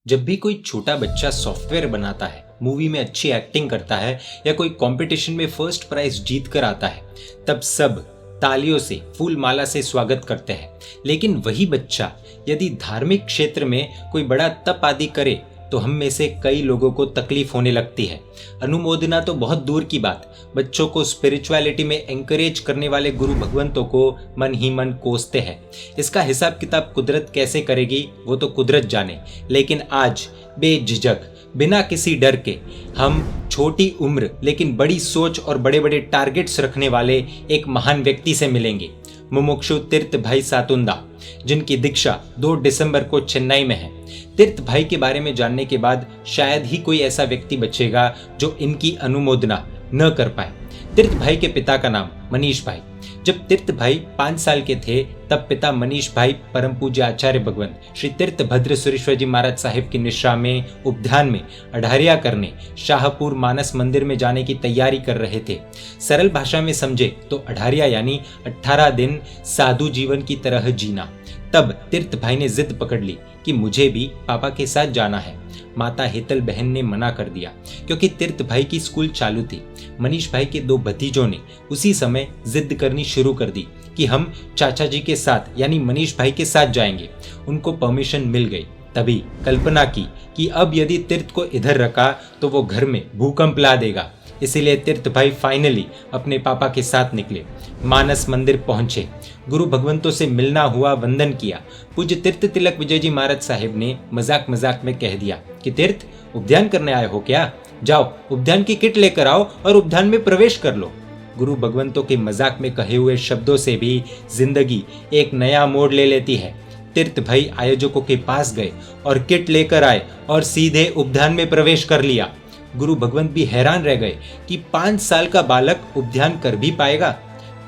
जब भी कोई छोटा बच्चा सॉफ्टवेयर बनाता है, मूवी में अच्छी एक्टिंग करता है या कोई कंपटीशन में फर्स्ट प्राइज जीत कर आता है, तब सब तालियों से फूल माला से स्वागत करते हैं। लेकिन वही बच्चा यदि धार्मिक क्षेत्र में कोई बड़ा तप आदि करे तो हम में से कई लोगों को तकलीफ होने लगती है। अनुमोदना तो बहुत दूर की बात, बच्चों को स्पिरिचुअलिटी में एंकरेज करने वाले गुरु भगवंतों को मन ही मन कोसते हैं। इसका हिसाब किताब कुदरत कैसे करेगी वो तो कुदरत जाने, लेकिन आज बेझिझक बिना किसी डर के हम छोटी उम्र लेकिन बड़ी सोच और बड़े बड़े टारगेट्स रखने वाले एक महान व्यक्ति से मिलेंगे। मुमुक्षु तीर्थ भाई सातुंदा, जिनकी दीक्षा 2 दिसंबर को चेन्नई में है। तीर्थ भाई के बारे में जानने के बाद शायद ही कोई ऐसा व्यक्ति बचेगा जो इनकी अनुमोदना न कर पाए। तीर्थ भाई के पिता का नाम मनीष भाई। जब तीर्थ भाई 5 साल के थे तब पिता मनीष भाई परम पूज्य आचार्य भगवंत श्री तीर्थ भद्र सुरेश्वर जी महाराज साहिब की निश्रा में उपध्यान में अढ़ारिया करने शाहपुर मानस मंदिर में जाने की तैयारी कर रहे थे। सरल भाषा में समझे तो अढ़ारिया यानी 18 दिन साधु जीवन की तरह जीना। तब तीर्थ भाई ने जिद पकड़ ली कि मुझे भी पापा के साथ जाना है। माता हेतल बहन ने मना कर दिया क्योंकि तीर्थ भाई की स्कूल चालू थी। मनीष भाई के 2 भतीजों ने उसी समय जिद करनी शुरू कर दी कि हम चाचा जी के साथ यानी मनीष भाई के साथ जाएंगे। उनको परमिशन मिल गई। तभी कल्पना की कि अब यदि तीर्थ को इधर रखा तो वो घर में भूकंप ला देगा। इसीलिए तीर्थ भाई फाइनली अपने पापा के साथ निकले। मानस मंदिर पहुंचे, गुरु भगवंतों से मिलना हुआ, वंदन किया। पूज्य तीर्थ तिलक विजय जी महाराज साहिब ने मजाक मजाक में कह दिया कि तीर्थ उपध्यान करने आए हो क्या? जाओ उपध्यान की किट लेकर आओ और उपध्यान में प्रवेश कर लो। गुरु भगवंतों के मजाक में कहे हुए शब्दों से भी जिंदगी एक नया मोड़ ले लेती है। तीर्थ भाई आयोजकों के पास गए और किट लेकर आए और सीधे उपध्यान में प्रवेश कर लिया। गुरु भगवंत भी हैरान रह गए कि 5 साल का बालक उपध्यान कर भी पाएगा।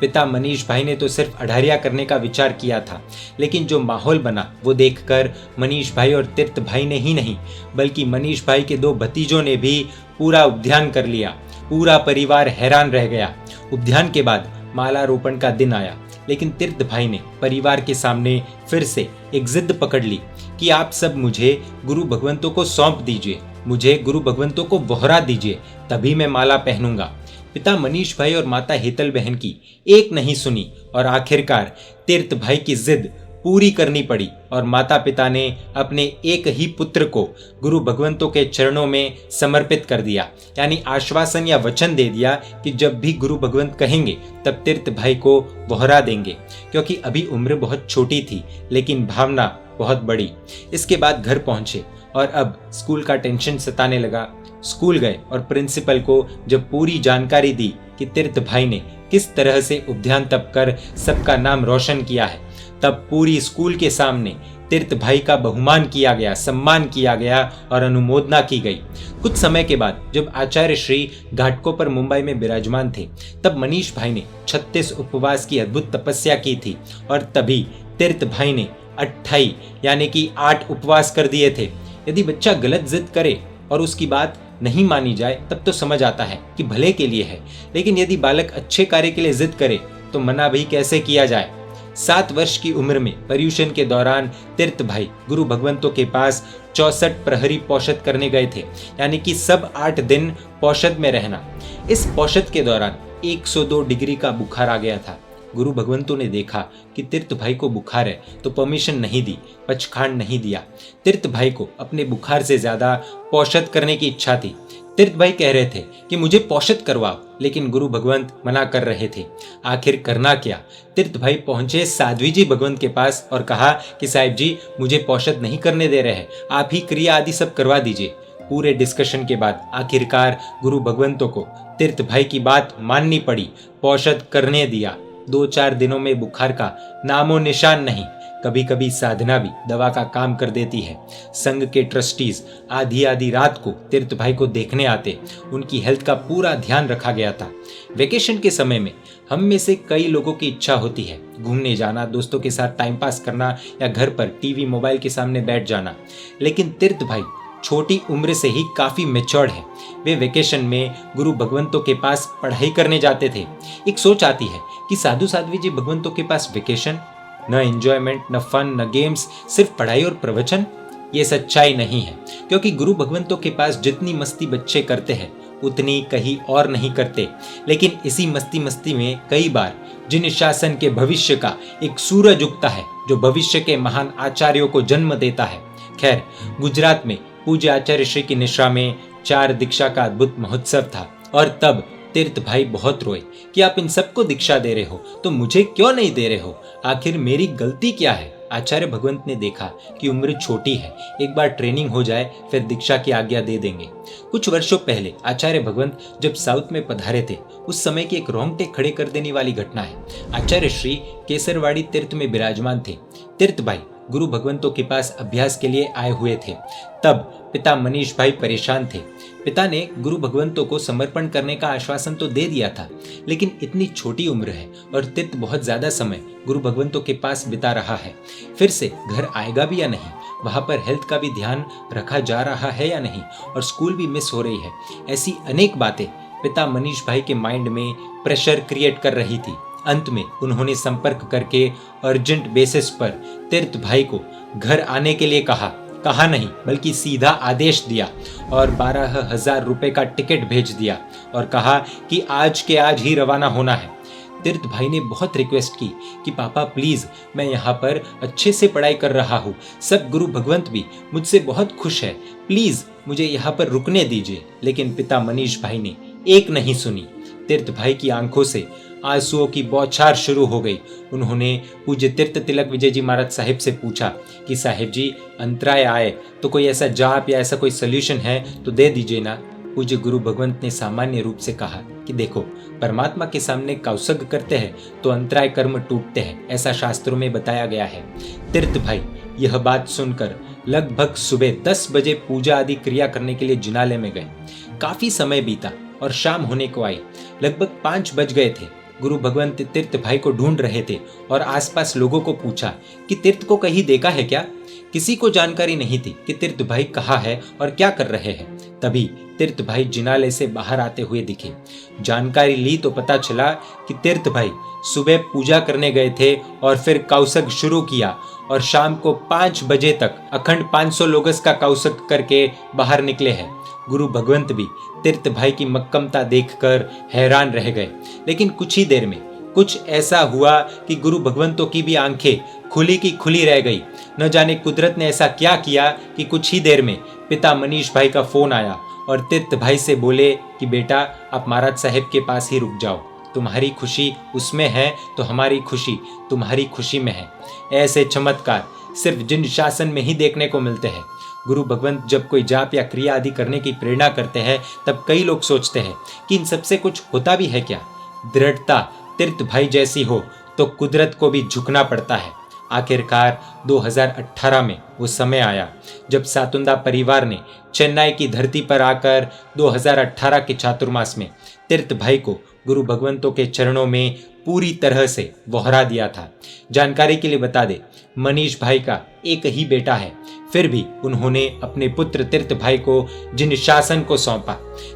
पिता मनीष भाई ने तो सिर्फ अढ़ारिया करने का विचार किया था, लेकिन जो माहौल बना वो देखकर मनीष भाई और तीर्थ भाई ने ही नहीं बल्कि मनीष भाई के 2 भतीजों ने भी पूरा उपध्यान कर लिया। पूरा परिवार हैरान रह गया। उपध्यान के बाद मालारोपण का दिन आया, लेकिन तीर्थ भाई ने परिवार के सामने फिर से एक जिद पकड़ ली कि आप सब मुझे गुरु भगवंतों को सौंप दीजिए, मुझे गुरु भगवंतों को वोहरा दीजिए, तभी मैं माला पहनूंगा। पिता मनीष भाई और माता हेतल बहन की एक नहीं सुनी और आखिरकार तीर्थ भाई की जिद पूरी करनी पड़ी और माता पिता ने अपने एक ही पुत्र को गुरु भगवंतों के चरणों में समर्पित कर दिया। यानी आश्वासन या वचन दे दिया कि जब भी गुरु भगवंत कहेंगे तब तीर्थ भाई को वोहरा देंगे, क्योंकि अभी उम्र बहुत छोटी थी लेकिन भावना बहुत बड़ी। इसके बाद घर पहुंचे और अब स्कूल का टेंशन सताने लगा। स्कूल गए और प्रिंसिपल को जब पूरी जानकारी दी कि तीर्थ भाई ने किस तरह से उपध्यान तप कर सबका नाम रोशन किया है, तब पूरी स्कूल के सामने तीर्थ भाई का बहुमान किया गया, सम्मान किया गया और अनुमोदना की गई। कुछ समय के बाद जब आचार्य श्री घाटकोपर मुंबई में विराजमान थे, तब मनीष भाई ने 36 उपवास की अद्भुत तपस्या की थी और तभी तीर्थ भाई ने 28 यानी कि 8 उपवास कर दिए थे। यदि बच्चा गलत जिद करे और उसकी बात नहीं मानी जाए तब तो समझ आता है कि भले के लिए है, लेकिन यदि बालक अच्छे कार्य के लिए जिद करे तो मना भी कैसे किया जाए। 7 वर्ष की उम्र में पर्यूषण के दौरान तीर्थ भाई गुरु भगवंतों के पास 64 प्रहरी पौषद करने गए थे, यानी कि सब 8 दिन पौषद में रहना। इस पौषद के दौरान 102 डिग्री का बुखार आ गया था। गुरु भगवंतों ने देखा कि तीर्थ भाई को बुखार है तो परमिशन नहीं दी, पचखांड नहीं दिया। तीर्थ भाई को अपने बुखार से ज्यादा पौषद करने की इच्छा थी। तीर्थ भाई कह रहे थे कि मुझे पौषद करवाओ, लेकिन गुरु भगवंत मना कर रहे थे। आखिर करना क्या? तीर्थ भाई पहुंचे साध्वी जी भगवंत के पास और कहा कि साहिब जी मुझे पौषद नहीं करने दे रहे हैं, आप ही क्रिया आदि सब करवा दीजिए। पूरे डिस्कशन के बाद आखिरकार गुरु भगवंतों को तीर्थ भाई की बात माननी पड़ी, पौषद करने दिया। 2-4 दिनों में बुखार का नामो निशान नहीं। कभी कभी साधना भी दवा का काम कर देती है। संघ के ट्रस्टीज आधी रात को तीर्थ भाई को देखने आते, उनकी हेल्थ का पूरा ध्यान रखा गया था। वेकेशन के समय में हम में से कई लोगों की इच्छा होती है घूमने जाना, दोस्तों के साथ टाइम पास करना या घर पर टीवी मोबाइल के सामने बैठ जाना, लेकिन तीर्थ भाई छोटी उम्र से ही काफी मैच्योर्ड है। वे वेकेशन में गुरु भगवंतों के पास पढ़ाई करने जाते थे। एक सोच आती है कि साधु साध्वी जी भगवंतों के पास वेकेशन, न एंजॉयमेंट, न फन, न गेम्स, सिर्फ पढ़ाई और प्रवचन। ये सच्चाई नहीं है, क्योंकि गुरु भगवंतों के पास जितनी मस्ती बच्चे करते हैं उतनी कहीं और नहीं करते। लेकिन इसी मस्ती में कई बार जिन शासन के भविष्य का एक सूरज उगता है जो भविष्य के महान आचार्यों को जन्म देता है। खैर, गुजरात में पूज्य आचार्य श्री की निश्रा में 4 दीक्षा का अद्भुत महोत्सव था और तब तीर्थ भाई बहुत रोए कि आप इन सबको दीक्षा दे रहे हो तो मुझे क्यों नहीं दे रहे हो, आखिर मेरी गलती क्या है। आचार्य भगवंत ने देखा कि उम्र छोटी है, एक बार ट्रेनिंग हो जाए फिर दीक्षा की आज्ञा दे देंगे। कुछ वर्षों पहले आचार्य भगवंत जब साउथ में पधारे थे उस समय की एक रोंगटे खड़े कर देने वाली घटना है। आचार्य श्री केसरवाड़ी तीर्थ में विराजमान थे। तीर्थ भाई गुरु भगवंतों के पास अभ्यास के लिए आए हुए थे। तब पिता मनीष भाई परेशान थे। पिता ने गुरु भगवंतों को समर्पण करने का आश्वासन तो दे दिया था, लेकिन इतनी छोटी उम्र है और तीर्थ बहुत ज्यादा समय गुरु भगवंतों के पास बिता रहा है, फिर से घर आएगा भी या नहीं, वहां पर हेल्थ का भी ध्यान रखा जा रहा है या नहीं, और स्कूल भी मिस हो रही है। ऐसी अनेक बातें पिता मनीष भाई के माइंड में प्रेशर क्रिएट कर रही थी। अंत में उन्होंने संपर्क करके अर्जेंट बेसिस पर तीर्थ भाई को घर आने के लिए कहा नहीं बल्कि सीधा आदेश दिया और 12,000 रुपए का टिकट भेज दिया और कहा कि आज के आज ही रवाना होना है। तीर्थ भाई ने बहुत रिक्वेस्ट की कि पापा प्लीज, मैं यहाँ पर अच्छे से पढ़ाई कर रहा हूँ, सब गुरु भगवंत भी मुझसे बहुत खुश है, प्लीज मुझे यहाँ पर रुकने दीजिए। लेकिन पिता मनीष भाई ने एक नहीं सुनी। तीर्थ भाई की आंखों से आंसुओं की बौछार शुरू हो गई। उन्होंने पूज्य तीर्थ तिलक विजय जी महाराज साहिब से पूछा कि साहिब जी, अंतराय आए तो कोई ऐसा जाप या ऐसा कोई सोल्यूशन है तो दे दीजिए ना। पूज्य गुरु भगवंत ने सामान्य रूप से कहा कि देखो, परमात्मा के सामने कौसग करते हैं तो अंतराय कर्म टूटते हैं, ऐसा शास्त्रों में बताया गया है। तीर्थ भाई यह बात सुनकर लगभग सुबह 10 बजे पूजा आदि क्रिया करने के लिए जिनालय में गए। काफी समय बीता और शाम होने को आई। लगभग 5 बज गए थे। गुरु भगवंत तीर्थ भाई को ढूंढ रहे थे और आसपास लोगों को पूछा कि तीर्थ को कहीं देखा है क्या। किसी को जानकारी नहीं थी कि तीर्थ भाई कहाँ है और क्या कर रहे हैं। तभी तीर्थ भाई जिनालय से बाहर आते हुए दिखे। जानकारी ली तो पता चला कि तीर्थ भाई सुबह पूजा करने गए थे और फिर कौसग शुरू किया और शाम को 5 बजे तक अखंड 500 लोगस का कौसग करके बाहर निकले हैं। गुरु भगवंत भी तीर्थ भाई की मक्कमता देखकर हैरान रह गए। लेकिन कुछ ही देर में कुछ ऐसा हुआ कि गुरु भगवंतों की भी आंखें खुली की खुली रह गई। न जाने कुदरत ने ऐसा क्या किया कि कुछ ही देर में पिता मनीष भाई का फोन आया और तीर्थ भाई से बोले कि बेटा, आप महाराज साहब के पास ही रुक जाओ, तुम्हारी खुशी उसमें है तो हमारी खुशी तुम्हारी खुशी में है। ऐसे चमत्कार सिर्फ जिन शासन में ही देखने को मिलते हैं। गुरु भगवंत जब कोई जाप या क्रिया आदि करने की प्रेरणा करते हैं तब कई लोग सोचते हैं कि इन सबसे कुछ होता भी है क्या। दृढ़ता तीर्थ भाई जैसी हो तो कुदरत को भी झुकना पड़ता है। आखिरकार 2018 में वो समय आया जब सातुंदा परिवार ने चेन्नई की धरती पर आकर 2018 के चातुर्मास में तीर्थ भाई को गुरु भगवंतों के चरणों में पूरी तरह से वहरा दिया था। जानकारी के लिए बता दे, मनीष भाई का एक ही बेटा है, फिर भी उन्होंने अपने पुत्र तीर्थ भाई को जिन शासन को सौंपा।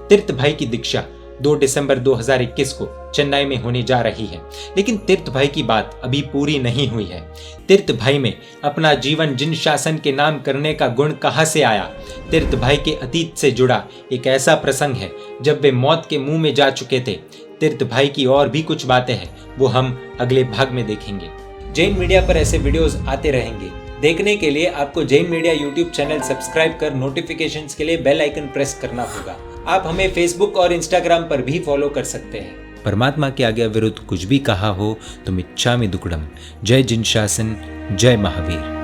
तीर्थ भाई की दीक्षा 2 दिसंबर 2021 को चेन्नई में होने जा रही है, लेकिन तीर्थ भाई की बात अभी पूरी नहीं हुई है। तीर्थ भाई में अपना जीवन जिन शासन के नाम करने का गुण कहां से आया। तीर्थ भाई के अतीत से जुड़ा एक ऐसा प्रसंग है जब वे मौत के मुंह में जा चुके थे। तीर्थ भाई की और भी कुछ बातें हैं, वो हम अगले भाग में देखेंगे। जैन मीडिया पर ऐसे वीडियोस आते रहेंगे। देखने के लिए आपको Jain media YouTube channel subscribe कर नोटिफिकेशंस के लिए बेल आइकन प्रेस करना होगा। आप हमें फेसबुक और इंस्टाग्राम पर भी फॉलो कर सकते हैं। परमात्मा के आज्ञा विरुद्ध कुछ भी कहा हो तो मिच्छामि दुक्कडम। जय जिन शासन, जय महावीर।